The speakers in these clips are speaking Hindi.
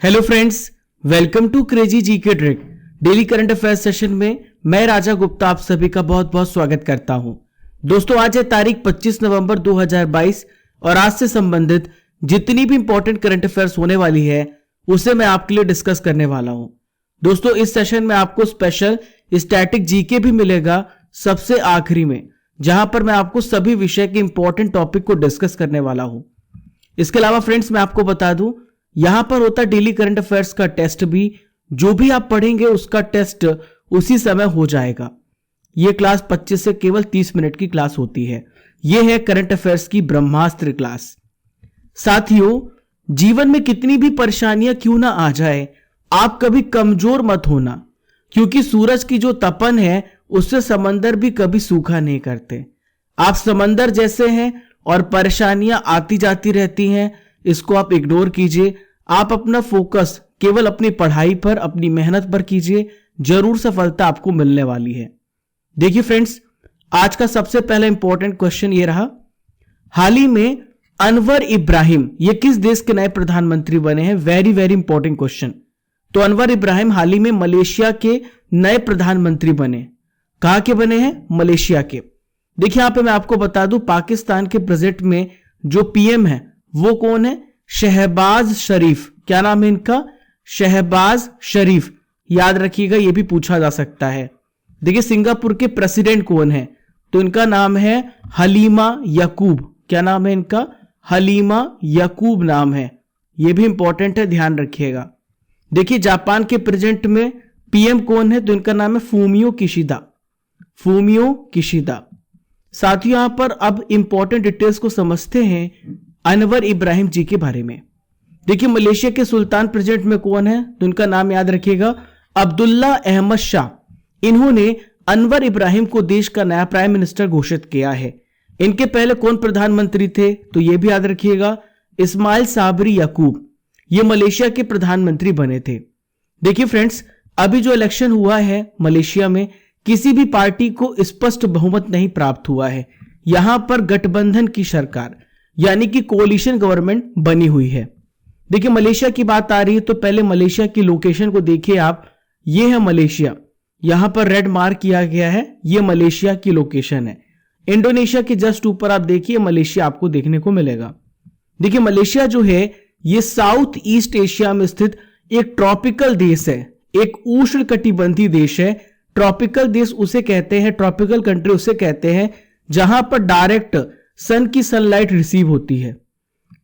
Hello friends, welcome to crazy GK trick daily current affairs session में मैं राजा गुप्ता आप सभी का बहुत बहुत स्वागत करता हूं। दोस्तों, आज है तारीख 25 नवंबर 2022 और आज से संबंधित जितनी भी इंपॉर्टेंट करंट अफेयर्स होने वाली है उसे मैं आपके लिए डिस्कस करने वाला हूं। दोस्तों, इस सेशन में आपको स्पेशल स्टैटिक जीके भी मिलेगा सबसे आखिरी में, जहां पर मैं आपको सभी विषय के इंपॉर्टेंट टॉपिक को डिस्कस करने वाला हूं। इसके अलावा फ्रेंड्स, मैं आपको बता दूं, यहां पर होता डेली करंट अफेयर्स का टेस्ट भी, जो भी आप पढ़ेंगे उसका टेस्ट उसी समय हो जाएगा। यह क्लास 25 से केवल 30 मिनट की क्लास होती है। यह है करंट अफेयर्स की ब्रह्मास्त्र क्लास। साथियों, जीवन में कितनी भी परेशानियां क्यों ना आ जाए, आप कभी कमजोर मत होना, क्योंकि सूरज की जो तपन है उससे समंदर भी कभी सूखा नहीं करते। आप समंदर जैसे हैं और परेशानियां आती जाती रहती हैं, इसको आप इग्नोर कीजिए। आप अपना फोकस केवल अपनी पढ़ाई पर, अपनी मेहनत पर कीजिए, जरूर सफलता आपको मिलने वाली है। देखिए फ्रेंड्स, आज का सबसे पहला इंपॉर्टेंट क्वेश्चन ये रहा, हाल ही में अनवर इब्राहिम ये किस देश के नए प्रधानमंत्री बने हैं? Very very important question. तो अनवर इब्राहिम हाल ही में मलेशिया के नए प्रधानमंत्री बने। कहां के बने हैं? मलेशिया के। देखिए यहां पे मैं आपको बता दूं, पाकिस्तान के प्रेजेंट में जो पीएम है वो कौन है? शहबाज शरीफ। क्या नाम है इनका? शहबाज शरीफ। याद रखिएगा, यह भी पूछा जा सकता है। देखिए सिंगापुर के प्रेसिडेंट कौन है? तो इनका नाम है हलीमा याकूब। क्या नाम है इनका? हलीमा याकूब नाम है। यह भी इंपॉर्टेंट है, ध्यान रखिएगा। देखिए जापान के प्रेसिडेंट में पीएम कौन है? तो इनका नाम है फूमियो किशिदा। Fumio Kishida. साथियों, यहां पर अब इंपॉर्टेंट डिटेल्स को समझते हैं अनवर इब्राहिम जी के बारे में। देखिए मलेशिया के सुल्तान प्रेसिडेंट में कौन है? तो इनका नाम याद रखिएगा, अब्दुल्ला अहमद शाह। इन्होंने अनवर इब्राहिम को देश का नया प्राइम मिनिस्टर घोषित किया है। इनके पहले कौन प्रधानमंत्री थे? तो यह भी याद रखिएगा, इस्माइल साबरी याकूब। ये मलेशिया के प्रधानमंत्री बने थे। देखिए फ्रेंड्स, अभी जो इलेक्शन हुआ है मलेशिया में, किसी भी पार्टी को स्पष्ट बहुमत नहीं प्राप्त हुआ है। यहां पर गठबंधन की सरकार यानी कि कोalition गवर्नमेंट बनी हुई है। देखिए मलेशिया की बात आ रही है तो पहले मलेशिया की लोकेशन को देखिए आप। ये है मलेशिया, यहां पर रेड मार्क किया गया है, ये मलेशिया की लोकेशन है। इंडोनेशिया के जस्ट ऊपर आप देखिए मलेशिया आपको देखने को मिलेगा। देखिए मलेशिया जो है ये साउथ ईस्ट एशिया में स्थित एक ट्रॉपिकल देश है, एक उष्ण कटिबंधीय देश है। ट्रॉपिकल देश उसे कहते हैं, ट्रॉपिकल कंट्री उसे कहते हैं जहां पर डायरेक्ट सन की सनलाइट रिसीव होती है।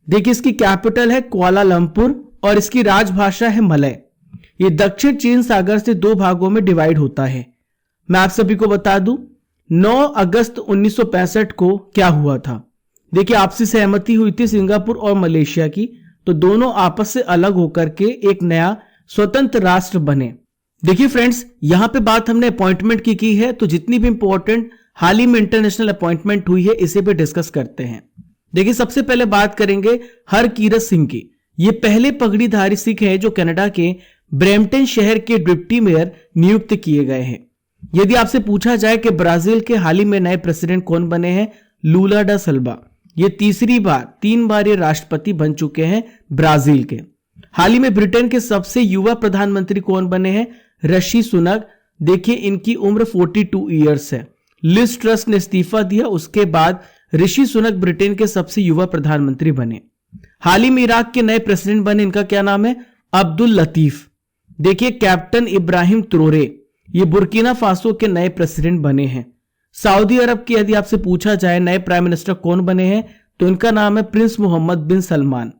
देखिए इसकी कैपिटल है कुआलालंपुर और इसकी राजभाषा है मलय। ये दक्षिण चीन सागर से दो भागों में डिवाइड होता है। मैं आप सभी को बता दूं, 9 अगस्त 1965 को क्या हुआ था? देखिए आपसी सहमति हुई थी सिंगापुर और मलेशिया की, तो दोनों आपस से अलग होकर के एक नया स्वतंत्र राष्ट्र बने। देखिए फ्रेंड्स, यहां पे बात हमने अपॉइंटमेंट की है, तो जितनी भी इंपॉर्टेंट हाल ही में इंटरनेशनल अपॉइंटमेंट हुई है इसे भी डिस्कस करते हैं। देखिए सबसे पहले बात करेंगे हरकीरत सिंह की। ये पहले पगड़ीधारी सिख हैं जो कनाडा के ब्रैम्पटन शहर के डिप्टी मेयर नियुक्त किए गए हैं। यदि आपसे पूछा जाए कि ब्राजील के हाल ही में नए प्रेसिडेंट कौन बने हैं? लूला डा सिल्वा। ये तीन बार ये राष्ट्रपति बन चुके हैं ब्राजील के। हाल ही में ब्रिटेन के सबसे युवा प्रधानमंत्री कौन बने हैं? ऋषि सुनक। देखिए इनकी उम्र 42 ईयर्स है। लिज ट्रस ने इस्तीफा दिया, उसके बाद ऋषि सुनक ब्रिटेन के सबसे युवा प्रधानमंत्री बने। हाल ही में इराक के नए प्रेसिडेंट बने, इनका क्या नाम है? अब्दुल लतीफ। देखिए कैप्टन इब्राहिम त्रोरे, ये बुर्किना फासो के नए प्रेसिडेंट बने हैं। सऊदी अरब के यदि आपसे पूछा जाए नए प्राइम मिनिस्टर कौन बने हैं, तो इनका नाम है प्रिंस मोहम्मद बिन सलमान।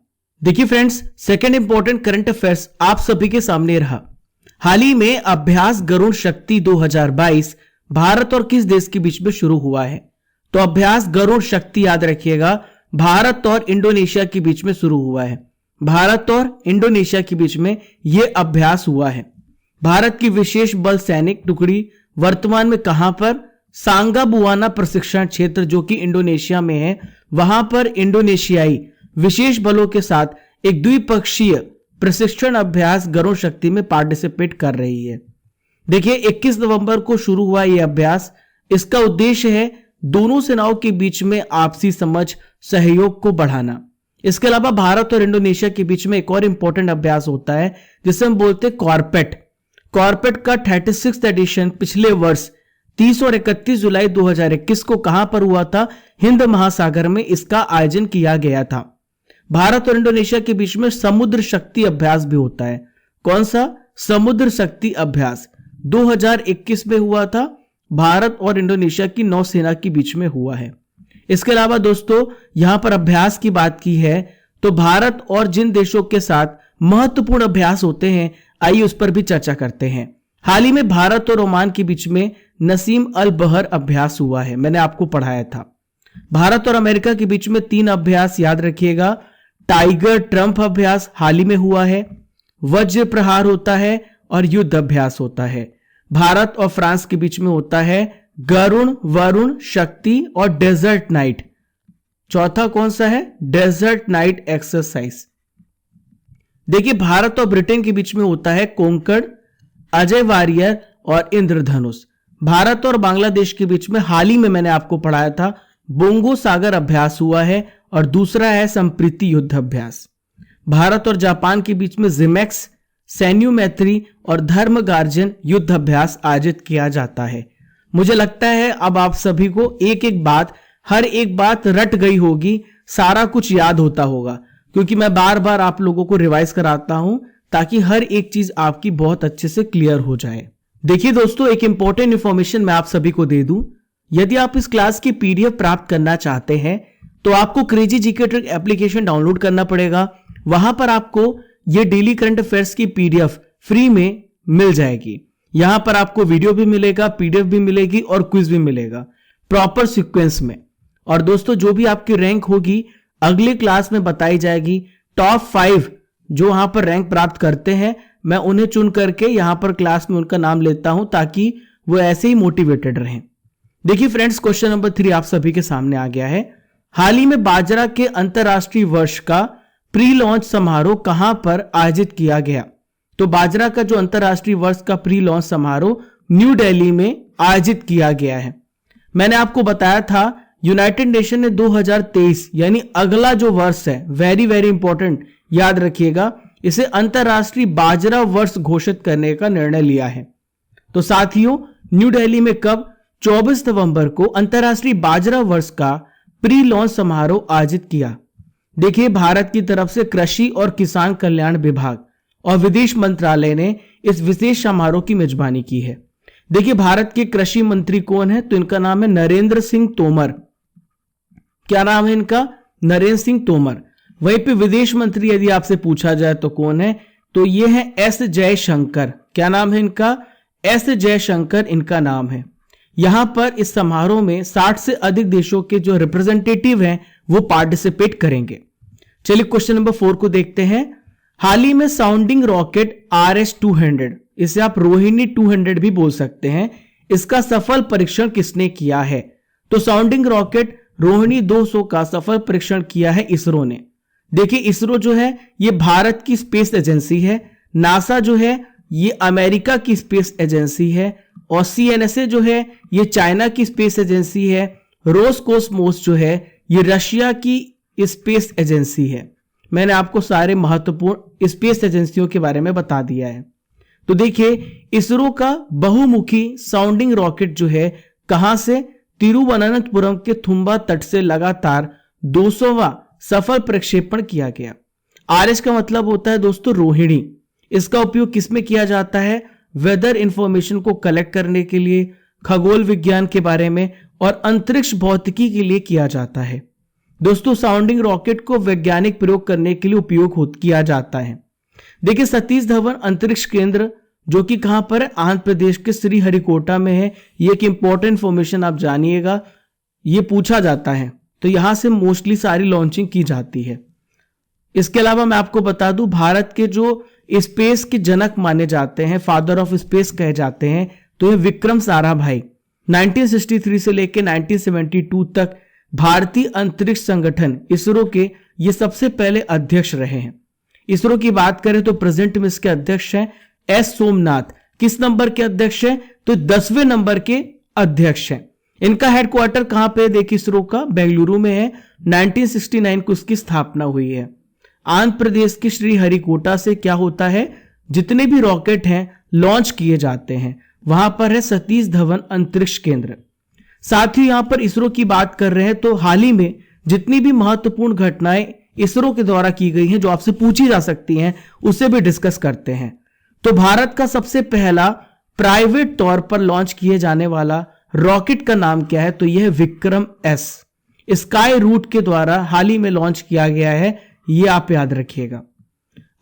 देखिए friends, second important current affairs आप सभी के सामने रहा। हाल ही में अभ्यास गरुड़ शक्ति 2022 भारत और किस देश के बीच में शुरू हुआ है? तो अभ्यास गरुड़ शक्ति याद रखिएगा, भारत और इंडोनेशिया के बीच में शुरू हुआ है। भारत और इंडोनेशिया के बीच में यह अभ्यास हुआ है। भारत की विशेष बल सैनिक टुकड़ी वर्तमान में कहां पर? सांगा बुआना प्रशिक्षण क्षेत्र जो कि इंडोनेशिया में है, वहां पर इंडोनेशियाई विशेष बलों के साथ एक द्विपक्षीय प्रशिक्षण अभ्यास गरुड़ शक्ति में पार्टिसिपेट कर रही है। देखिए 21 नवंबर को शुरू हुआ यह अभ्यास। इसका उद्देश्य है दोनों सेनाओं के बीच में आपसी समझ, सहयोग को बढ़ाना। इसके अलावा भारत और इंडोनेशिया के बीच में एक और इंपॉर्टेंट अभ्यास होता है जिसे हम बोलते हैं कॉर्पेट। कॉर्पेट का 36th एडिशन पिछले वर्ष 30 और 31 जुलाई 2021 को कहां पर हुआ था? हिंद महासागर में इसका आयोजन किया गया था। भारत और इंडोनेशिया के बीच में समुद्र शक्ति अभ्यास भी होता है। कौन सा? समुद्र शक्ति अभ्यास 2021 में हुआ था। भारत और इंडोनेशिया की नौसेना के बीच में हुआ है। इसके अलावा दोस्तों यहां पर अभ्यास की बात की है तो भारत और जिन देशों के साथ महत्वपूर्ण अभ्यास होते हैं, आइए उस पर भी चर्चा करते हैं। हाल ही में भारत और ओमान के बीच में नसीम अल बहर अभ्यास हुआ है, मैंने आपको पढ़ाया था। भारत और अमेरिका के बीच में 3 अभ्यास याद रखिएगा। टाइगर ट्रंप अभ्यास हाल ही में हुआ है, वज्र प्रहार होता है और युद्ध अभ्यास होता है। भारत और फ्रांस के बीच में होता है गरुण, वरुण, शक्ति और डेजर्ट नाइट। चौथा कौन सा है? Desert night exercise. देखिए भारत और ब्रिटेन के बीच में होता है कोंकण, अजय वारियर और इंद्रधनुष। भारत और बांग्लादेश के बीच में हाल ही में मैंने आपको पढ़ाया था बोंगो सागर अभ्यास हुआ है और दूसरा है संप्रीति युद्ध अभ्यास। भारत और जापान के बीच में जिमेक्स, सैन्यू मैत्री और धर्म गार्जन युद्ध अभ्यास आयोजित किया जाता है। मुझे लगता है अब आप सभी को एक एक बात, हर एक बात रट गई होगी, सारा कुछ याद होता होगा, क्योंकि मैं बार बार आप लोगों को रिवाइज कराता हूं ताकि हर एक चीज आपकी बहुत अच्छे से क्लियर हो जाए। देखिए दोस्तों एक इंपॉर्टेंट इंफॉर्मेशन मैं आप सभी को दे दूं। यदि आप इस क्लास की पीडीएफ प्राप्त करना चाहते हैं तो आपको crazy GK trick application download करना पड़ेगा। वहां पर आपको ये डेली करंट अफेयर्स की पीडीएफ फ्री में मिल जाएगी। यहां पर आपको वीडियो भी मिलेगा, पीडीएफ भी मिलेगी और क्विज भी मिलेगा प्रॉपर सीक्वेंस में। और दोस्तों जो भी आपकी रैंक होगी अगले क्लास में बताई जाएगी। टॉप 5 जो वहां पर रैंक प्राप्त करते हैं मैं उन्हें चुन करके यहां पर क्लास में उनका नाम लेता हूं ताकि वो ऐसे ही मोटिवेटेड रहें। देखिए फ्रेंड्स क्वेश्चन नंबर 3 आप सभी के सामने आ गया है। हाल ही में बाजरा के अंतरराष्ट्रीय वर्ष का प्री लॉन्च समारोह कहां पर आयोजित किया गया? तो बाजरा का जो अंतरराष्ट्रीय वर्ष का प्री लॉन्च समारोह न्यू दिल्ली में आयोजित किया गया है। मैंने आपको बताया था यूनाइटेड नेशन ने 2023 यानी अगला जो वर्ष है, वेरी वेरी इंपॉर्टेंट, याद रखिएगा, इसे अंतरराष्ट्रीय बाजरा वर्ष घोषित करने का निर्णय लिया है। तो साथियों न्यू दिल्ली में कब? 24 नवंबर को अंतरराष्ट्रीय बाजरा वर्ष का प्री लॉन्च समारोह आयोजित किया। देखिए भारत की तरफ से कृषि और किसान कल्याण विभाग और विदेश मंत्रालय ने इस विशेष समारोह की मेजबानी की है। देखिए भारत के कृषि मंत्री कौन है? तो इनका नाम है नरेंद्र सिंह तोमर। क्या नाम है इनका? नरेंद्र सिंह तोमर। वहीं पे विदेश मंत्री यदि आपसे पूछा जाए तो कौन है? तो ये है एस जयशंकर। क्या नाम है इनका? एस जयशंकर इनका नाम है। यहां पर इस समारोह में 60 से अधिक देशों के जो रिप्रेजेंटेटिव हैं वो पार्टिसिपेट करेंगे। चलिए क्वेश्चन नंबर 4 को देखते हैं। हाल ही में साउंडिंग रॉकेट RS-200, इसे आप रोहिणी 200 भी बोल सकते हैं, इसका सफल परीक्षण किसने किया है? तो साउंडिंग रॉकेट रोहिणी 200 का सफल परीक्षण किया है इसरो ने। देखिए इसरो जो है ये भारत की स्पेस एजेंसी है, नासा जो है ये अमेरिका की स्पेस एजेंसी है और CNSA जो है ये चाइना की स्पेस एजेंसी है, रोसकोसमोस जो है ये रशिया की स्पेस एजेंसी है। मैंने आपको सारे महत्वपूर्ण स्पेस एजेंसियों के बारे में बता दिया है। तो देखिए इसरो का बहुमुखी साउंडिंग रॉकेट जो है कहां से? तिरुवनंतपुरम के थुम्बा तट से लगातार 200वां सफल प्रक्षेपण किया गया। RS का मतलब होता है दोस्तों रोहिणी। इसका उपयोग किसमें किया जाता है? वेदर इंफॉर्मेशन को कलेक्ट करने के लिए, खगोल विज्ञान के बारे में और अंतरिक्ष भौतिकी के लिए किया जाता है। दोस्तों साउंडिंग रॉकेट को वैज्ञानिक प्रयोग करने के लिए उपयोग किया जाता है। देखिए सतीश धवन अंतरिक्ष केंद्र जो कि कहां पर है? आंध्र प्रदेश के श्रीहरिकोटा में है। ये एक इंपॉर्टेंट इंफॉर्मेशन आप जानिएगा, ये पूछा जाता है। तो यहां से मोस्टली सारी लॉन्चिंग की जाती है। इसके अलावा मैं आपको बता दूं भारत के जो स्पेस के जनक माने जाते हैं, फादर ऑफ स्पेस कहे जाते हैं, तो ये विक्रम साराभाई 1963 से लेकर 1972 तक भारतीय अंतरिक्ष संगठन इसरो के ये सबसे पहले अध्यक्ष रहे हैं। इसरो की बात करें तो प्रेजेंट में इसके अध्यक्ष हैं S सोमनाथ। किस नंबर के अध्यक्ष हैं? तो 10वें नंबर के अध्यक्ष हैं। इनका हेडक्वार्टर कहां पे देखिए, इसरो का बेंगलुरु में है। 1969 को इसकी स्थापना हुई है। आंध्र प्रदेश के श्रीहरिकोटा से क्या होता है, जितने भी रॉकेट हैं लॉन्च किए जाते हैं, वहां पर है सतीश धवन अंतरिक्ष केंद्र। साथ ही यहां पर इसरो की बात कर रहे हैं तो हाल ही में जितनी भी महत्वपूर्ण घटनाएं इसरो के द्वारा की गई हैं जो आपसे पूछी जा सकती हैं, उसे भी डिस्कस करते हैं। तो भारत का सबसे पहला प्राइवेट तौर पर लॉन्च किए जाने वाला रॉकेट का नाम क्या है, तो यह है विक्रम एस। स्काई रूट के द्वारा हाल ही में लॉन्च किया गया है, यह आप याद रखिएगा।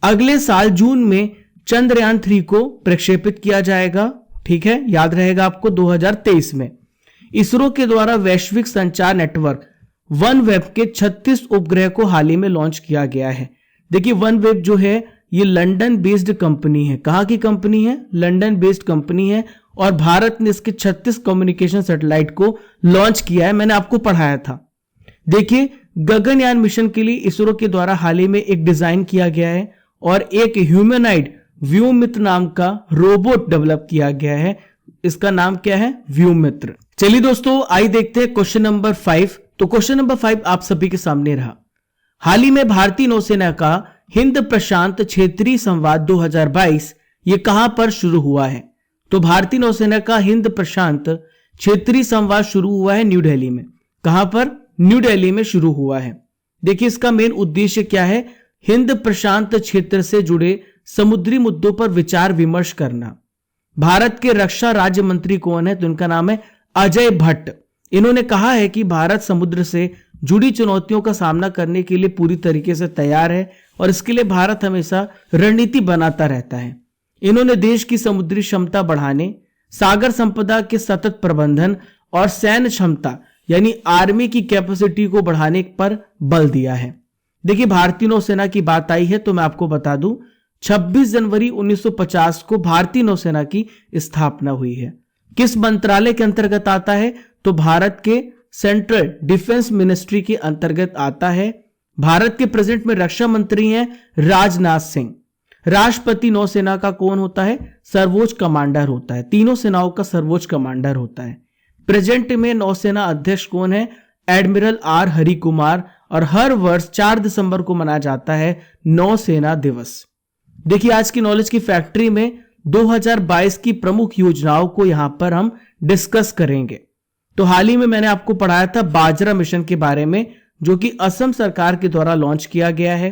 अगले साल जून में चंद्रयान 3 को प्रक्षेपित किया जाएगा, ठीक है, याद रहेगा आपको, 2023 में। इसरो के द्वारा वैश्विक संचार नेटवर्क वन वेब के 36 उपग्रह को हाल ही में लॉन्च किया गया है। देखिए वन वेब जो है ये लंदन बेस्ड कंपनी है। कहां की कंपनी है? लंदन बेस्ड कंपनी है। और भारत ने इसके 36 कम्युनिकेशन सैटेलाइट को लॉन्च किया है, मैंने आपको पढ़ाया था। देखिए गगनयान मिशन के लिए इसरो के द्वारा हाल ही में एक डिजाइन किया गया है और एक ह्यूमनॉइड व्योमित्र नाम का रोबोट डेवलप किया गया है। इसका नाम क्या है? व्योमित्र। चलिए दोस्तों आइए देखते हैं क्वेश्चन नंबर 5। तो क्वेश्चन नंबर 5 आप सभी के सामने रहा। हाल ही में भारतीय नौसेना का हिंद प्रशांत क्षेत्रीय संवाद 2022 ये कहां पर शुरू हुआ है? तो भारतीय नौसेना का हिंद प्रशांत क्षेत्रीय संवाद शुरू हुआ है न्यू दिल्ली में। कहां पर? न्यू दिल्ली में शुरू हुआ है। देखिए इसका मेन उद्देश्य क्या है? हिंद प्रशांत क्षेत्र से जुड़े समुद्री मुद्दों पर विचार विमर्श करना। भारत के रक्षा राज्य मंत्री कौन है? तो उनका नाम है अजय भट्ट। इन्होंने कहा है कि भारत समुद्र से जुड़ी चुनौतियों का सामना करने के लिए पूरी तरीके से तैयार है और इसके लिए भारत हमेशा रणनीति बनाता रहता है। इन्होंने देश की समुद्री क्षमता बढ़ाने, सागर संपदा के सतत प्रबंधन और सैन्य क्षमता यानी आर्मी की कैपेसिटी को बढ़ाने पर बल दिया है। देखिए भारतीय नौसेना की बात आई है तो मैं आपको बता दूं 26 जनवरी 1950 को भारतीय नौसेना की स्थापना हुई है। किस मंत्रालय के अंतर्गत आता है? तो भारत के सेंट्रल डिफेंस मिनिस्ट्री के अंतर्गत आता है। भारत के प्रेजेंट में रक्षा मंत्री हैं राजनाथ सिंह। राष्ट्रपति नौसेना का कौन होता है? सर्वोच्च कमांडर होता है। तीनों सेनाओं का सर्वोच्च कमांडर होता है। प्रेजेंट में नौसेना अध्यक्ष कौन है? Admiral R Hari Kumar. और हर वर्ष 4 दिसंबर को मनाया जाता है नौसेना दिवस। देखिए आज की नॉलेज की फैक्ट्री में 2022 की प्रमुख योजनाओं को यहां पर हम डिस्कस करेंगे। तो हाल ही में मैंने आपको पढ़ाया था बाजरा मिशन के बारे में, जो कि असम सरकार के द्वारा लॉन्च किया गया है।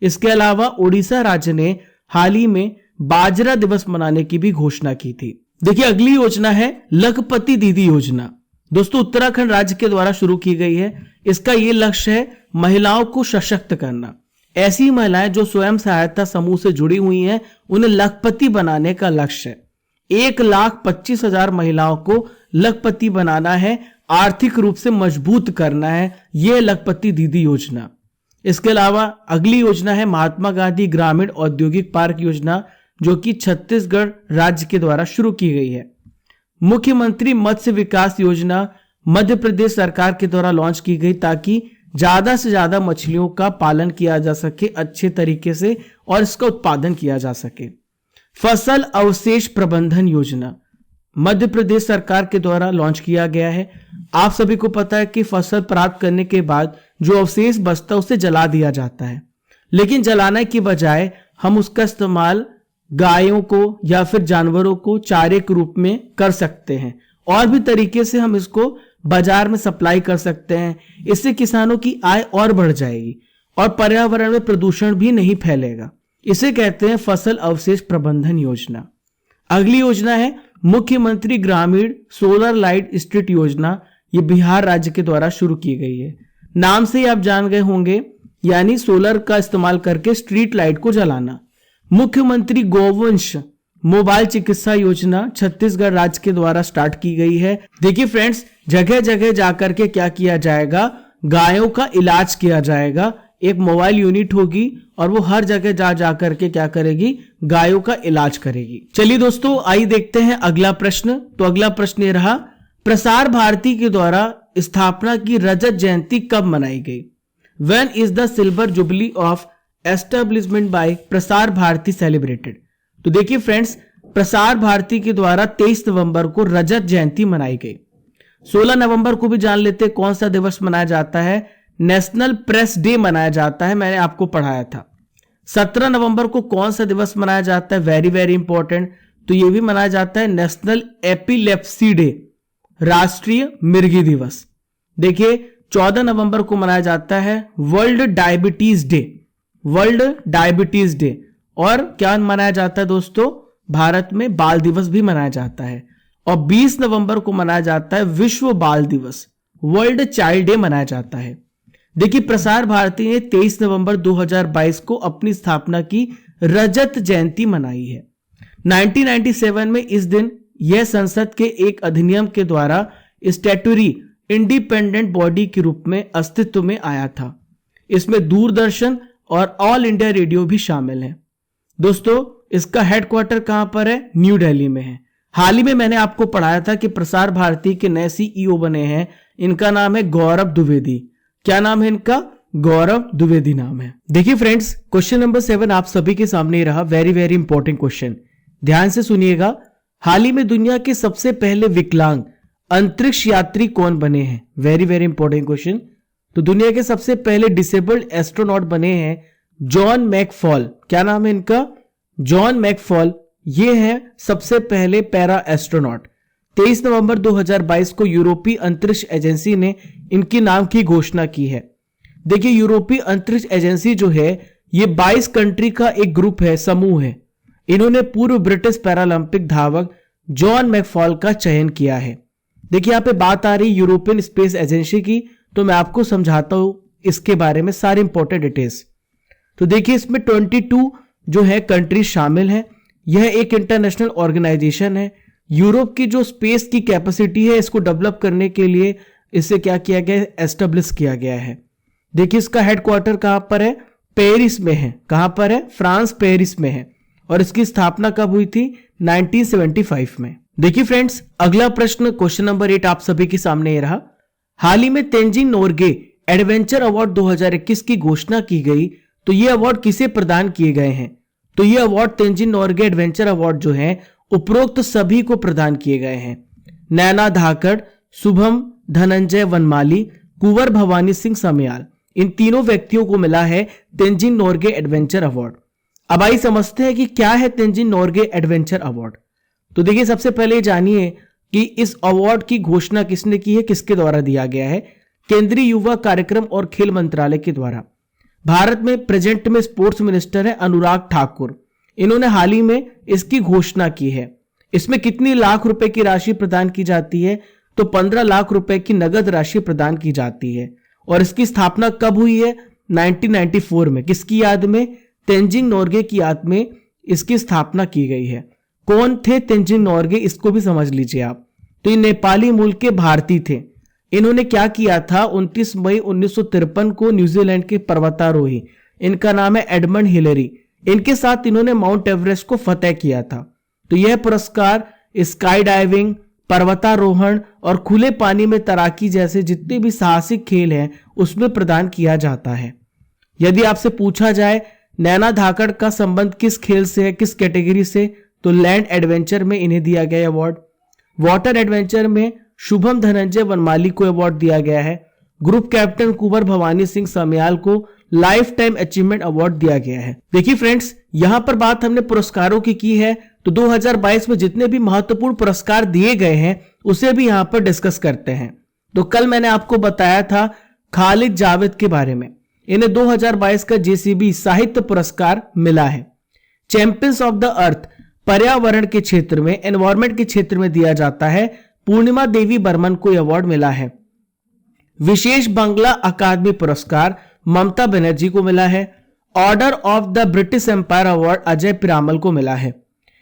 इसके अलावा ओडिशा राज्य ने हाल ही में बाजरा दिवस मनाने की भी घोषणा की थी। देखिए अगली योजना है लखपति दीदी योजना। दोस्तों उत्तराखंड राज्य के द्वारा शुरू की गई है। इसका यह लक्ष्य है महिलाओं को सशक्त करना। ऐसी महिलाएं जो स्वयं सहायता समूह से जुड़ी हुई हैं उन्हें लखपति बनाने का लक्ष्य है। 1,25,000 महिलाओं को लखपति बनाना है, आर्थिक रूप से मजबूत करना है, यह लखपति दीदी योजना। इसके अलावा अगली योजना है महात्मा गांधी ग्रामीण औद्योगिक पार्क योजना, जो कि छत्तीसगढ़ राज्य के द्वारा शुरू की गई है। मुख्यमंत्री मत्स्य विकास योजना मध्य प्रदेश सरकार के द्वारा लॉन्च की गई ताकि ज्यादा से ज्यादा मछलियों का पालन किया जा सके अच्छे तरीके से और इसका उत्पादन किया जा सके। फसल अवशेष प्रबंधन योजना मध्य प्रदेश सरकार के द्वारा लॉन्च किया गया है। आप सभी को पता है कि फसल प्राप्त करने के बाद जो अवशेष बचता है उसे जला दिया जाता है, लेकिन जलाने की बजाय हम उसका इस्तेमाल गायों को या फिर जानवरों को चारे के रूप में कर सकते हैं और भी तरीके से हम इसको बाजार में सप्लाई कर सकते हैं। इससे किसानों की आय और बढ़ जाएगी और पर्यावरण में प्रदूषण भी नहीं फैलेगा। इसे कहते हैं फसल अवशेष प्रबंधन योजना। अगली योजना है मुख्यमंत्री ग्रामीण सोलर लाइट स्ट्रीट योजना। ये बिहार राज्य के द्वारा शुरू की गई है। नाम से ही आप जान गए होंगे, यानी सोलर का इस्तेमाल करके स्ट्रीट लाइट को जलाना। मुख्यमंत्री गौवंश मोबाइल चिकित्सा योजना छत्तीसगढ़ राज्य के द्वारा स्टार्ट की गई है। देखिए फ्रेंड्स, जगह जगह जाकर के क्या किया जाएगा? गायों का इलाज किया जाएगा। एक मोबाइल यूनिट होगी और वो हर जगह जा करके क्या करेगी? गायों का इलाज करेगी। चलिए दोस्तों आइए देखते हैं अगला प्रश्न। तो अगला प्रश्न ये रहा, प्रसार भारती के द्वारा स्थापना की रजत जयंती कब मनाई गई? When is the silver jubilee of establishment by Prasar Bharati celebrated? तो देखिए फ्रेंड्स, प्रसार भारती के द्वारा 23 नवंबर को रजत जयंती मनाई गई। 16 नवंबर को भी जान लेते कौन सा दिवस मनाया जाता है, नेशनल प्रेस डे मनाया जाता है, मैंने आपको पढ़ाया था। 17 नवंबर को कौन सा दिवस मनाया जाता है, वेरी वेरी इंपॉर्टेंट, तो यह भी मनाया जाता है नेशनल एपिलेप्सी डे, राष्ट्रीय मिर्गी दिवस। देखिए 14 नवंबर को मनाया जाता है world diabetes day, world diabetes day. और क्या मनाया जाता है दोस्तों, भारत में बाल दिवस भी मनाया जाता है। और 20 नवंबर को मनाया जाता है विश्व बाल दिवस, वर्ल्ड चाइल्ड डे मनाया जाता है। देखिए प्रसार भारती ने 23 नवंबर 2022 को अपनी स्थापना की रजत जयंती मनाई है। 1997 में इस दिन यह संसद के एक अधिनियम के द्वारा स्टैट्यूटरी इंडिपेंडेंट बॉडी के रूप में अस्तित्व में आया था। इसमें दूरदर्शन और ऑल इंडिया रेडियो भी शामिल है। दोस्तों इसका हेडक्वार्टर कहां पर है, न्यू दिल्ली में है। हाल ही में मैंने आपको पढ़ाया था कि प्रसार भारती के नए सीईओ बने हैं, इनका नाम है गौरव द्विवेदी। क्या नाम है इनका, गौरव द्विवेदी नाम है। देखिए फ्रेंड्स क्वेश्चन नंबर 7 आप सभी के सामने रहा, वेरी वेरी इंपॉर्टेंट क्वेश्चन, ध्यान से सुनिएगा। हाल ही में दुनिया के सबसे पहले विकलांग अंतरिक्ष यात्री कौन बने हैं, वेरी वेरी इंपॉर्टेंट क्वेश्चन। तो दुनिया के सबसे पहले डिसेबल्ड एस्ट्रोनॉट बने हैं जॉन मैकफॉल। क्या नाम है इनका, जॉन मैकफॉल। ये है सबसे पहले पैरा एस्ट्रोनॉट। 23 नवंबर 2022 को यूरोपीय अंतरिक्ष एजेंसी ने इनके नाम की घोषणा की है। देखिए यूरोपीय अंतरिक्ष एजेंसी जो है ये 22 कंट्री का एक ग्रुप है, समूह है। इन्होंने पूर्व ब्रिटिश पैरालंपिक धावक जॉन मैकफॉल का चयन किया है। देखिए यहां पे बात आ रही यूरोपियन स्पेस एजेंसी की, तो मैं आपको समझाता हूं इसके बारे में सारी इंपॉर्टेंट डिटेल्स। तो देखिए इसमें 22 जो है कंट्री शामिल है। यह एक इंटरनेशनल ऑर्गेनाइजेशन है। यूरोप की जो स्पेस की कैपेसिटी है इसको डेवलप करने के लिए इसे क्या किया गया है, एस्टेब्लिश किया गया है। देखिए इसका हेडक्वार्टर कहां पर है, पेरिस में है। कहां पर है, फ्रांस पेरिस में है। और इसकी स्थापना कब हुई थी, 1975 में। देखिए फ्रेंड्स अगला प्रश्न क्वेश्चन नंबर 8 आप सभी के सामने ये रहा। हाल ही में तेंजिंग नोर्गे एडवेंचर अवार्ड 2021 की घोषणा की गई, तो ये अवार्ड किसे प्रदान किए गए हैं, तो ये award Tenzing Norgay adventure award जो है उपरोक्त सभी को प्रदान किए गए हैं। नैना धाकड़, शुभम धनंजय वनमाली, कुंवर भवानी सिंह समेयाल, इन तीनों व्यक्तियों को मिला है तेंजिंग नोर्गे एडवेंचर अवार्ड। अब आइए समझते हैं कि क्या है तेंजिंग नोर्गे एडवेंचर अवार्ड। तो देखिए सबसे पहले जानिए कि इस अवार्ड की घोषणा किसने की है, किसके द्वारा दिया गया है। केंद्रीय युवा कार्यक्रम और खेल मंत्रालय के द्वारा। भारत में प्रेजेंट में स्पोर्ट्स मिनिस्टर है अनुराग ठाकुर। इन्होंने हाल ही में इसकी घोषणा की है। इसमें कितनी लाख रुपए की राशि प्रदान की जाती है, तो 15 लाख रुपए की नगद राशि प्रदान की जाती है। और इसकी स्थापना कब हुई है, 1994 में। किसकी याद में, तेंजिंग नोर्गे की याद में इसकी स्थापना की गई है। कौन थे तेंजिंग नोर्गे, इसको भी समझ लीजिए आप। तो ये नेपाली मूल के भारतीय थे। इन्होंने क्या किया था, 29 मई 1953 को न्यूजीलैंड के पर्वतारोही, इनका नाम है एडमंड हिलरी, इनके साथ इन्होंने माउंट एवरेस्ट को फतेह किया था। तो यह पुरस्कार स्काई डाइविंग, पर्वतारोहण और खुले पानी में तैराकी जैसे जितने भी साहसिक खेल हैं उसमें प्रदान किया जाता है। यदि आपसे पूछा जाए नैना धाकड़ का संबंध किस खेल से है, किस कैटेगरी से, तो लैंड एडवेंचर में इन्हें दिया गया अवार्ड। वाटर एडवेंचर में शुभम धनंजय वनमाली को अवार्ड दिया गया है। ग्रुप कैप्टन कुंवर भवानी सिंह समेयाल को लाइफ टाइम अचीवमेंट अवार्ड दिया गया है। देखिए फ्रेंड्स यहां पर बात हमने पुरस्कारों की है, तो 2022 में जितने भी महत्वपूर्ण पुरस्कार दिए गए हैं उसे भी यहां पर डिस्कस करते हैं। तो कल मैंने आपको बताया था खालिद जावेद के बारे में। इन्हें 2022 का जेसीबी साहित्य पुरस्कार मिला है। चैंपियंस ऑफ द अर्थ पर्यावरण के क्षेत्र में, एनवायरमेंट के क्षेत्र में दिया जाता है। पूर्णिमा देवी बर्मन को यह अवार्ड मिला है। विशेष बांग्ला अकादमी पुरस्कार ममता बनर्जी को मिला है। Order of the British Empire award Ajay Piramal को मिला है।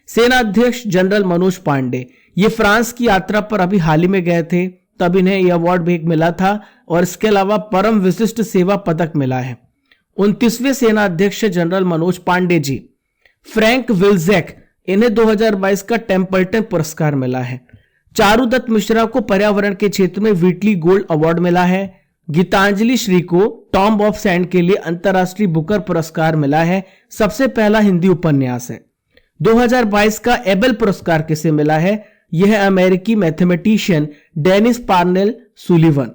सेना अध्यक्ष जनरल मनोज पांडे, ये फ्रांस की यात्रा पर अभी हाल ही में गए थे, तब इन्हें यह अवार्ड भी मिला था। और इसके अलावा परम विशिष्ट सेवा पदक मिला है। 29वें सेना अध्यक्ष general Manoj Pandey ji. Frank Wilczek, इन्हें 2022 का टेम्पल्टन पुरस्कार मिला है। चारुदत्त मिश्रा को पर्यावरण के क्षेत्र में व्हीटली गोल्ड अवार्ड मिला है। गीतांजलि श्री को टॉम्ब ऑफ सैंड के लिए अंतरराष्ट्रीय बुकर पुरस्कार मिला है। सबसे पहला हिंदी उपन्यास है। 2022 का एबेल पुरस्कार किसे मिला है, यह है अमेरिकी मैथमेटिशियन डेनिस पार्नेल सुलिवन।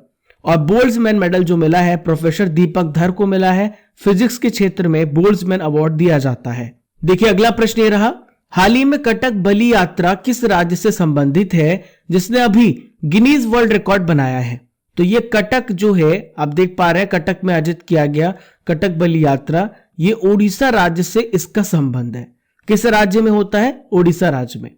और बोल्ट्जमैन मेडल जो मिला है प्रोफेसर दीपक धर को मिला है। फिजिक्स के क्षेत्र में बोल्ट्जमैन अवार्ड दिया जाता है। देखिए अगला प्रश्न ये रहा, हाल ही में कटक बलि यात्रा किस राज्य से संबंधित है जिसने अभी गिनीज वर्ल्ड रिकॉर्ड बनाया है? तो ये कटक जो है आप देख पा रहे हैं, कटक में आयोजित किया गया कटक बलि यात्रा, ये ओडिशा राज्य से इसका संबंध है। किस राज्य में होता है? ओडिशा राज्य में।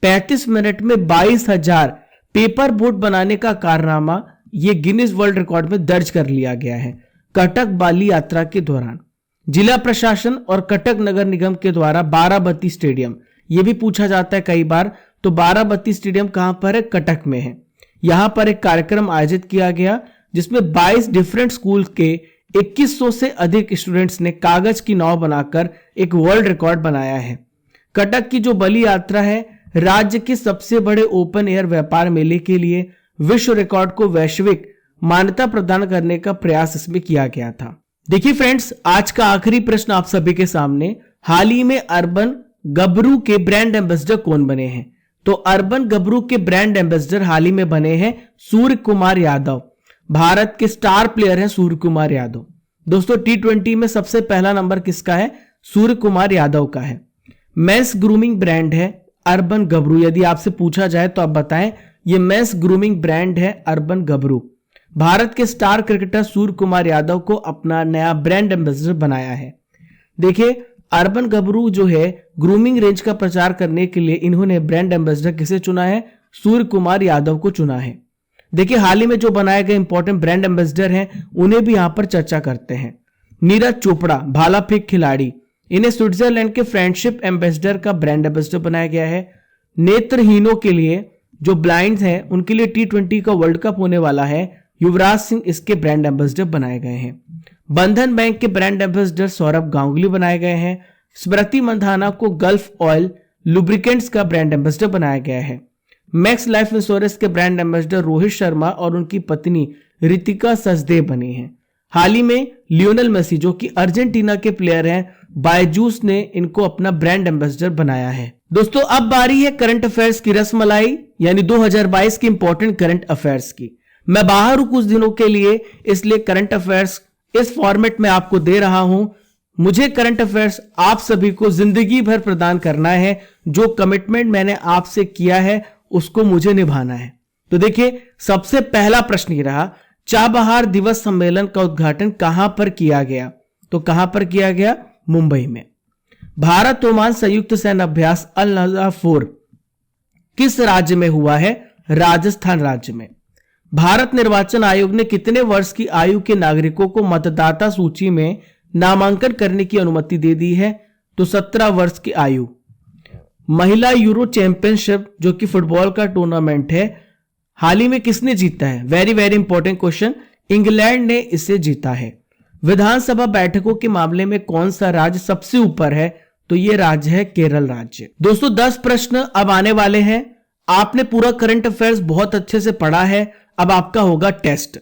35 मिनट में 22,000 पेपर बोट बनाने का कारनामा ये गिनीज वर्ल्ड रिकॉर्ड में दर्ज कर लिया गया है कटक बलि यात्रा के दौरान। जिला प्रशासन और कटक नगर निगम के द्वारा बाराबती स्टेडियम, यह भी पूछा जाता है कई बार, तो बाराबती स्टेडियम कहां पर है? कटक में है। यहां पर एक कार्यक्रम आयोजित किया गया जिसमें 22 डिफरेंट स्कूल के 2100 से अधिक स्टूडेंट्स ने कागज की नाव बनाकर एक वर्ल्ड रिकॉर्ड बनाया है। कटक की जो बलि यात्रा है राज्य के सबसे बड़े ओपन एयर व्यापार मेले के लिए विश्व रिकॉर्ड को वैश्विक मान्यता प्रदान करने का प्रयास इसमें किया गया था। देखिए फ्रेंड्स, आज का आखिरी प्रश्न आप सभी के सामने, हाल ही में अर्बन गबरू के ब्रांड एम्बेसडर कौन बने हैं? तो अर्बन गबरू के ब्रांड एम्बेसडर हाल ही में बने हैं सूर्य कुमार यादव। भारत के स्टार प्लेयर हैं सूर्य कुमार यादव। दोस्तों T20 में सबसे पहला नंबर किसका है? सूर्य कुमार यादव का है। मेंस ग्रूमिंग ब्रांड है अर्बन गबरू। यदि आपसे पूछा जाए तो आप बताएं, ये मेंस ग्रूमिंग ब्रांड है अर्बन गबरू। भारत के स्टार क्रिकेटर सूर्य कुमार यादव को अपना नया ब्रांड एम्बेसडर बनाया है। देखिए अर्बन गबरू जो है ग्रूमिंग रेंज का प्रचार करने के लिए इन्होंने ब्रांड एम्बेसडर किसे चुना है? सूर्य कुमार यादव को चुना है। देखिए हाल ही में जो बनाए गए इंपॉर्टेंट ब्रांड एम्बेसडर हैं उन्हें भी यहां पर चर्चा करते हैं। नीरज चोपड़ा भाला फेंक खिलाड़ी, इन्हें स्विट्जरलैंड के फ्रेंडशिप एम्बेसडर का ब्रांड एम्बेसडर बनाया गया है। नेत्रहीनों के लिए जो ब्लाइंड हैं उनके लिए T20 का वर्ल्ड कप होने वाला है, युवराज सिंह इसके ब्रांड एम्बेसडर बनाए गए हैं। बंधन बैंक के ब्रांड एम्बेसडर सौरभ गांगुली बनाए गए हैं। स्मृति मंधाना को गल्फ ऑयल लुब्रिकेंट्स का ब्रांड एम्बेसडर बनाया गया है। मैक्स लाइफ इंश्योरेंस के ब्रांड एम्बेसडर रोहित शर्मा और उनकी पत्नी रितिका सचदेव बनी हैं। हाल ही में लियोनेल मेसी जो कि अर्जेंटीना के प्लेयर हैं, बायजूस ने इनको अपना ब्रांड एम्बेसडर बनाया है। दोस्तों अब बारी है करंट अफेयर्स की रसमलाई, यानी 2022 की इंपॉर्टेंट करंट अफेयर्स की। मैं बाहर हूं कुछ दिनों के लिए, इसलिए करंट अफेयर्स इस फॉर्मेट में आपको दे रहा हूं। मुझे करंट अफेयर्स आप सभी को जिंदगी भर प्रदान करना है। जो कमिटमेंट मैंने आपसे किया है उसको मुझे निभाना है। तो देखिए सबसे पहला प्रश्न ये रहा, चाबहार दिवस सम्मेलन का उद्घाटन कहां पर किया गया? तो कहां पर किया गया? मुंबई में। भारत ओमान संयुक्त सैन्य अभ्यास अल नज़ा 4 किस राज्य में हुआ है? राजस्थान राज्य में। भारत निर्वाचन आयोग ने कितने वर्ष की आयु के नागरिकों को मतदाता सूची में नामांकन करने की अनुमति दे दी है? तो 17 वर्ष की आयु। महिला यूरो चैंपियनशिप जो कि फुटबॉल का टूर्नामेंट है, हाल ही में किसने जीता है? Very very important question, England ने इसे जीता है। विधानसभा बैठकों के मामले में कौन सा राज्य सबसे ऊपर है? तो यह राज्य है केरल राज्य। दोस्तों 10 प्रश्न अब आने वाले हैं। आपने पूरा करंट अफेयर्स बहुत अच्छे से पढ़ा है, अब आपका होगा टेस्ट।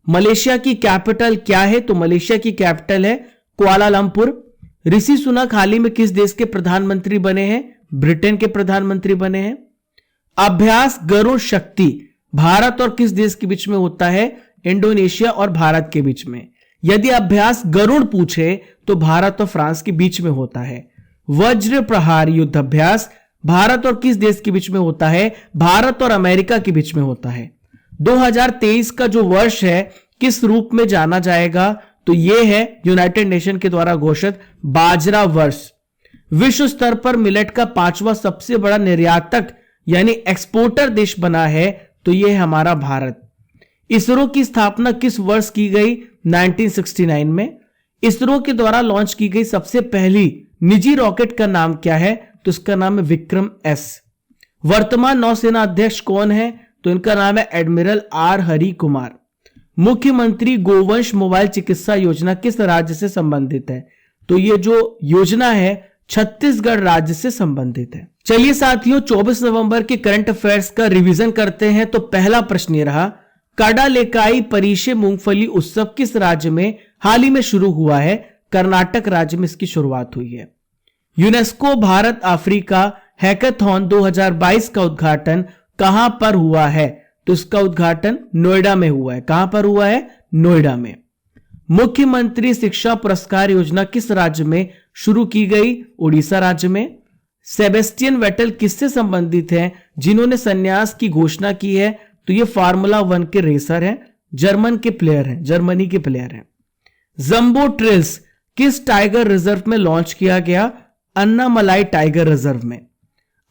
मलेशिया की कैपिटल क्या है? तो मलेशिया की कैपिटल है कुआलालंपुर। ऋषि सुनक हाल ही में किस देश के प्रधानमंत्री बने हैं? ब्रिटेन के प्रधानमंत्री बने हैं। अभ्यास गरुड़ शक्ति भारत और किस देश के बीच में होता है? इंडोनेशिया और भारत के बीच में। यदि अभ्यास गरुड़ पूछे तो भारत और फ्रांस के बीच में होता है। वज्र प्रहार युद्ध अभ्यास भारत और किस देश के बीच में होता है? भारत और अमेरिका के बीच में होता है। 2023 का जो वर्ष है किस रूप में जाना जाएगा? तो यह है यूनाइटेड नेशन के द्वारा घोषित बाजरा वर्ष। विश्व स्तर पर मिलेट का 5वां सबसे बड़ा निर्यातक यानी एक्सपोर्टर देश बना है, तो यह है हमारा भारत। इसरो की स्थापना किस वर्ष की गई? 1969 में। इसरो के द्वारा लॉन्च की गई सबसे पहली निजी रॉकेट का नाम क्या है? तो इसका नाम है विक्रम एस। वर्तमान नौसेना अध्यक्ष कौन है? तो इनका नाम है एडमिरल आर हरि कुमार। मुख्यमंत्री गोवंश मोबाइल चिकित्सा योजना किस राज्य से संबंधित है? तो ये जो योजना है छत्तीसगढ़ राज्य से संबंधित है। चलिए साथियों 24 नवंबर के करंट अफेयर्स का रिवीजन करते हैं। तो पहला प्रश्न ये रहा, काडालेकाई परिशे मूंगफली उत्सव किस राज्य में हाल ही में शुरू हुआ है? कर्नाटक राज्य में इसकी शुरुआत हुई है। यूनेस्को भारत अफ्रीका हैकाथॉन 2022 का उद्घाटन कहां पर हुआ है? तो इसका उद्घाटन नोएडा में हुआ है। कहां पर हुआ है? नोएडा में। मुख्यमंत्री शिक्षा पुरस्कार योजना किस राज्य में शुरू की गई? उड़ीसा राज्य में। सेबेस्टियन वेटल किससे संबंधित हैं जिन्होंने संन्यास की घोषणा की है? तो ये फार्मूला 1 के रेसर हैं, जर्मनी के प्लेयर हैं। जंबो ट्रेल्स किस टाइगर रिजर्व में लॉन्च किया गया? अन्नामलाई टाइगर रिजर्व में।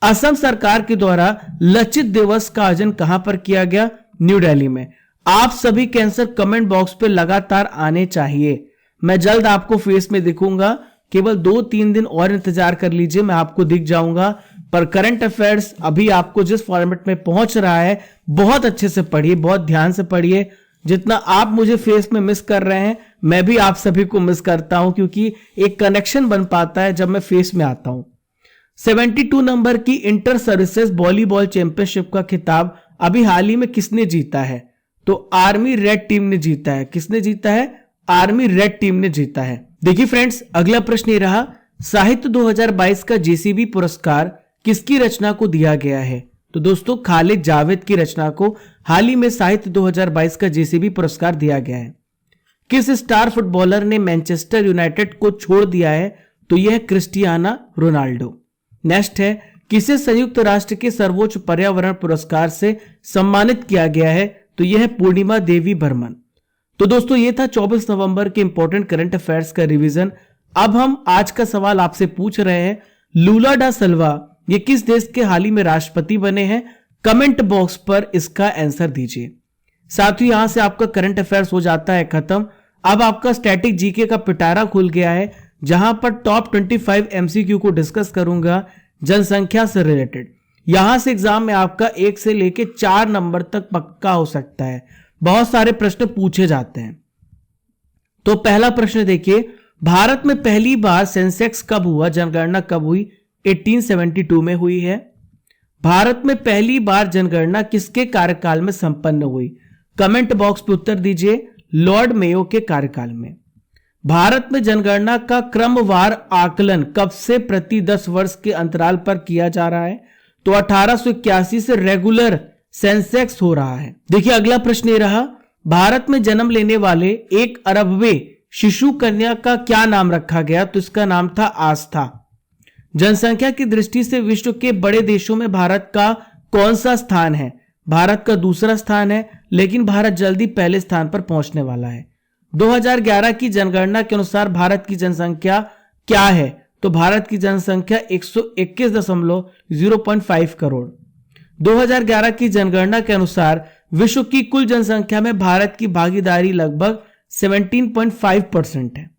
असम सरकार के द्वारा लचित दिवस का आयोजन कहां पर किया गया? न्यू दिल्ली में। आप सभी के आंसर कमेंट बॉक्स पे लगातार आने चाहिए। मैं जल्द आपको फेस में दिखूंगा, केवल 2-3 दिन और इंतजार कर लीजिए, मैं आपको दिख जाऊंगा। पर करंट अफेयर्स अभी आपको जिस फॉर्मेट में पहुंच रहा है, बहुत अच्छे से पढ़िए, बहुत ध्यान से पढ़िए। जितना आप मुझे फेस में मिस कर रहे हैं, मैं भी आप सभी को मिस करता हूं, क्योंकि एक कनेक्शन बन पाता है जब मैं फेस में आता हूं। 72 नंबर की इंटर सर्विसेज वॉलीबॉल चैंपियनशिप का खिताब अभी हाल ही में किसने जीता है? तो आर्मी रेड टीम ने जीता है। किसने जीता है? आर्मी रेड टीम ने जीता है। देखिए फ्रेंड्स, अगला प्रश्न ये रहा, साहित्य 2022 का जेसीबी पुरस्कार किसकी रचना को दिया गया है? तो दोस्तों, खालिद जावेद की रचना को हाल ही में साहित्य 2022 का जेसीबी पुरस्कार दिया गया है। किस स्टार फुटबॉलर ने मैनचेस्टर यूनाइटेड को छोड़ दिया है? तो यह क्रिस्टियानो रोनाल्डो। नेक्स्ट है, किसे संयुक्त राष्ट्र के सर्वोच्च पर्यावरण पुरस्कार से सम्मानित किया गया है? तो यह पूर्णिमा देवी बर्मन। तो दोस्तों, यह था 24 नवंबर के इंपॉर्टेंट करंट अफेयर्स का रिवीजन। अब हम आज का सवाल आपसे पूछ रहे हैं, लूला डा सिल्वा ये किस देश के हाल ही में राष्ट्रपति बने हैं? कमेंट बॉक्स पर इसका आंसर दीजिए। साथ ही यहां से आपका करंट अफेयर्स हो जाता है खत्म। अब आपका स्टैटिक जीके का पिटारा खुल गया है, जहां पर टॉप 25 एमसीक्यू को डिस्कस करूंगा जनसंख्या से रिलेटेड। यहां से एग्जाम में आपका 1 से लेके 4 नंबर तक पक्का हो सकता है। बहुत सारे प्रश्न पूछे जाते हैं। तो पहला प्रश्न देखिए, भारत में पहली बार सेंसेक्स कब हुआ? जनगणना कब हुई? 1872 में हुई है। भारत में पहली बार जनगणना किसके कार्यकाल में संपन्न हुई? कमेंट बॉक्स पे उत्तर दीजिए। लॉर्ड मेयो के कार्यकाल में। भारत में जनगणना का क्रमवार आकलन कब से प्रति 10 वर्ष के अंतराल पर किया जा रहा है? तो 1881 से रेगुलर सेंसेक्स हो रहा है। देखिए अगला प्रश्न ये रहा, भारत में जन्म लेने वाले 1 अरबवें शिशु कन्या का क्या नाम रखा गया? तो इसका नाम था आस्था। जनसंख्या की दृष्टि से विश्व के बड़े देशों में भारत का कौन सा स्थान है? भारत का दूसरा स्थान है, लेकिन भारत जल्दी पहले स्थान पर पहुंचने वाला है। 2011 की जनगणना के अनुसार भारत की जनसंख्या क्या है? तो भारत की जनसंख्या 121.05 करोड़। 2011 की जनगणना के अनुसार विश्व की कुल जनसंख्या में भारत की भागीदारी लगभग 17.5% है।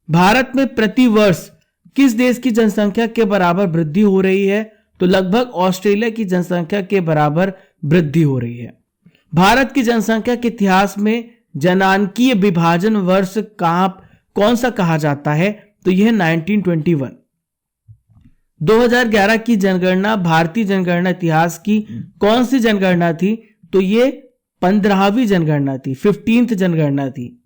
भारत में प्रति वर्ष किस देश की जनसंख्या के बराबर वृद्धि हो रही है? तो लगभग ऑस्ट्रेलिया की जनसंख्या के बराबर वृद्धि हो रही है। भारत की जनसंख्या के इतिहास में जनांकीय विभाजन वर्ष कौन सा कहा जाता है? तो यह 1921। 2011 की जनगणना भारतीय जनगणना इतिहास की कौन सी जनगणना थी? तो यह 15वीं जनगणना थी, 15th जनगणना थी।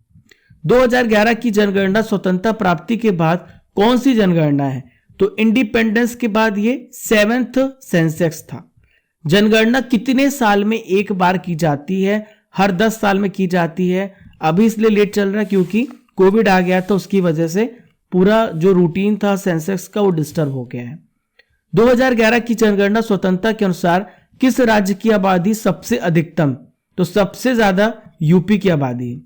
2011 की जनगणना स्वतंत्रता प्राप्ति के बाद कौन सी जनगणना है? तो इंडिपेंडेंस के बाद ये 7th सेंसेक्स था। जनगणना कितने साल में एक बार की जाती है? हर 10 साल में की जाती है। अभी इसलिए लेट चल रहा है क्योंकि कोविड आ गया था, उसकी वजह से पूरा जो रूटीन था सेंसेक्स का वो डिस्टर्ब हो गया है। 2011 की जनगणना स्वतंत्रता के अनुसार किस राज्य की आबादी सबसे अधिकतम? तो सबसे ज्यादा यूपी की आबादी।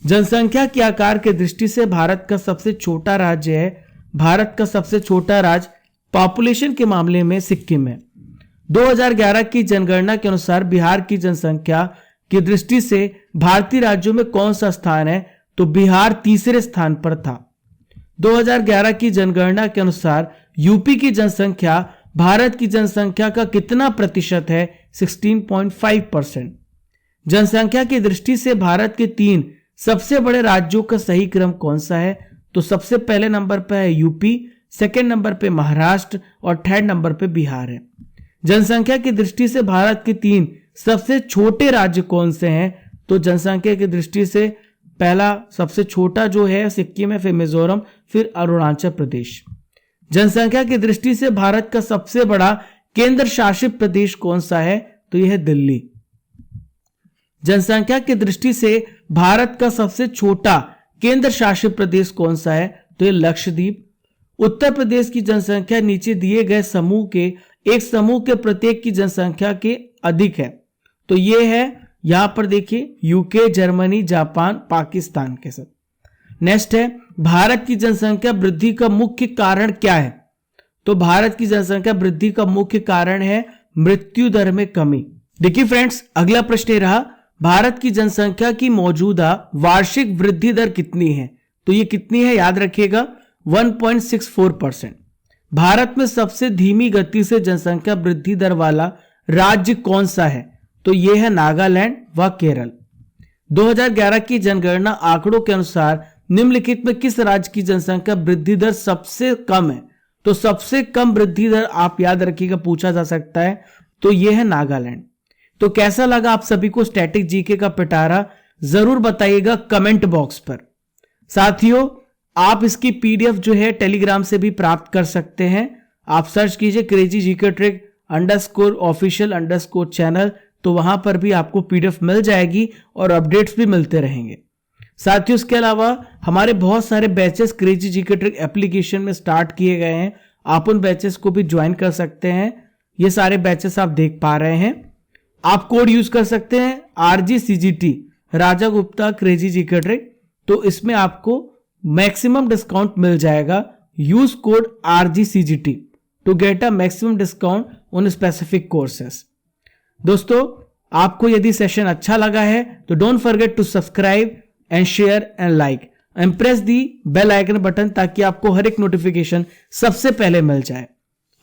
जनसंख्या के आकार के दृष्टि से भारत का सबसे छोटा राज्य है। भारत का सबसे छोटा राज्य पॉपुलेशन के मामले में सिक्किम है। 2011 की जनगणना के अनुसार बिहार की जनसंख्या की दृष्टि से भारतीय राज्यों में कौन सा स्थान है? तो बिहार तीसरे स्थान पर था। 2011 की जनगणना के अनुसार यूपी की जनसंख्या भारत की जनसंख्या का कितना प्रतिशत है? 16.5%। जनसंख्या की दृष्टि से भारत के 3 सबसे बड़े राज्यों का सही क्रम कौन सा है? तो सबसे पहले नंबर पर है यूपी, सेकंड नंबर पे महाराष्ट्र और थर्ड नंबर पे बिहार है। जनसंख्या की दृष्टि से भारत के 3 सबसे छोटे राज्य कौन से हैं? तो जनसंख्या की दृष्टि से पहला सबसे छोटा जो है सिक्किम है, फिर मिजोरम, फिर अरुणाचल प्रदेश। जनसंख्या की दृष्टि से भारत का सबसे बड़ा केंद्र शासित प्रदेश कौन सा है? तो यह है दिल्ली। जनसंख्या की दृष्टि से भारत का सबसे छोटा केंद्र शासित प्रदेश कौन सा है? तो यह लक्षद्वीप। उत्तर प्रदेश की जनसंख्या नीचे दिए गए समूह के एक समूह के प्रत्येक की जनसंख्या के अधिक है। तो यह है, यहां पर देखिए, यूके, जर्मनी, जापान, पाकिस्तान के साथ। नेक्स्ट है, भारत की जनसंख्या वृद्धि का मुख्य कारण क्या है? तो भारत की जनसंख्या वृद्धि का मुख्य कारण है मृत्यु दर में कमी। देखिए फ्रेंड्स, अगला प्रश्न रहा, भारत की जनसंख्या की मौजूदा वार्षिक वृद्धि दर कितनी है? तो ये कितनी है याद रखिएगा, 1.64%। भारत में सबसे धीमी गति से जनसंख्या वृद्धि दर वाला राज्य कौन सा है? तो यह है नागालैंड व केरल। 2011 की जनगणना आंकड़ों के अनुसार निम्नलिखित में किस राज्य की जनसंख्या वृद्धि दर सबसे कम है? तो सबसे कम वृद्धि दर आप याद रखिएगा, पूछा जा सकता है, तो यह है नागालैंड। तो कैसा लगा आप सभी को स्टैटिक जीके का पिटारा? जरूर बताइएगा कमेंट बॉक्स पर। साथियों, आप इसकी पीडीएफ जो है टेलीग्राम से भी प्राप्त कर सकते हैं। आप सर्च कीजिए crazy GK trick _official_ channel, तो वहां पर भी आपको पीडीएफ मिल जाएगी और अपडेट्स भी मिलते रहेंगे। साथियों, इसके अलावा हमारे बहुत सारे batches crazy GK trick application में स्टार्ट किए गए हैं। आप उन बैचेस को भी ज्वाइन कर सकते हैं। ये सारे बैचेस आप देख पा रहे हैं। आप कोड यूज कर सकते हैं RGCGT, Raja Gupta crazy GK trick. तो इसमें आपको मैक्सिमम डिस्काउंट मिल जाएगा। Use code RGCGT to get a maximum discount on specific courses. दोस्तों, आपको यदि सेशन अच्छा लगा है तो don't forget to subscribe and share and like and press the bell icon button, ताकि आपको हर एक नोटिफिकेशन सबसे पहले मिल जाए।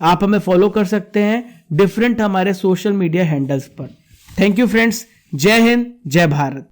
आप हमें फॉलो कर सकते हैं डिफरेंट हमारे सोशल मीडिया हैंडल्स पर। Thank you friends. जय हिंद, जय भारत।